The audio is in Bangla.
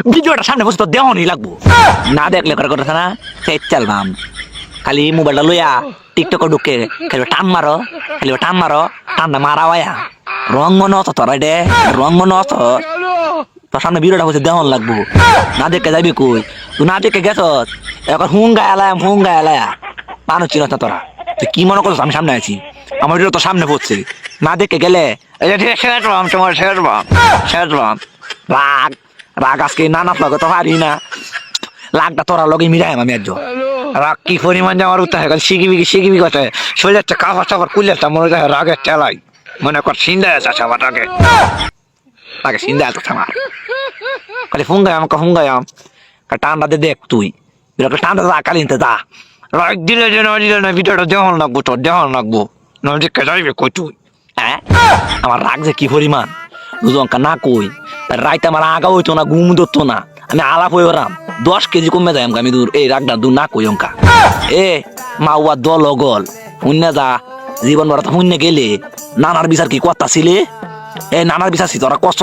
ভিডিওটা সামনে বসে তো দেওয়ানি লাগবো না দেখলে করে কথা না সেই চালবাম খালি মোবাইলটা লইয়া টিকটক ঢুকে খালি টান মারো টান্না মারা ওয়া রং মনে হতো তোরা রে রং মনে হতো তোর সামনে ভিডিওটা বসে দেওয়ান লাগবো না দেখে যাবি কই তুই না দেখে গেছ এখন হুঙ্গা এলায়া মানুষ চিনস না তোরা তুই কি মনে করছিস আমি সামনে আছি আমার ভিডিও তো সামনে পড়ছে না দেখে গেলে রাগ আজকে না নাচলো তো পারি না লাগটা তোরা লগে মিলাই আমি একজন রাগ কি পরিমাণ যে আমার উত্তর শিখিবি কথা শরীরটা কাপড় চাপড় কুলেরটা মনে হয় রাগের চালাই মনে কর সিন্দা আছে আমার রাগে সিন্দা আছে আমার খালি ফুঙ্গায়াম টান্ডা দে দেখ তুই টান্ডা যা কালিনতে যা রাগ দিলে না ভিডিওটা দেওয়ান লাগবো নদী যাইবে কই তুই হ্যাঁ আমার রাগ যে কি পরিমাণ দুজনকা না কই রাইতে আমার আগা হইতো না ঘুম ধরতো না আমি আলাপ হয়ে ওরাম 10 কেজি কমে যাই আমি দূর এই রাগটা দূর না কই অঙ্কা এ মাওয়া দল গল শূন্য যা জীবন বড় শূন্য গেলে নানার বিচার কি কথা ছিলে এ নানার বিচার তোরা কষ্ট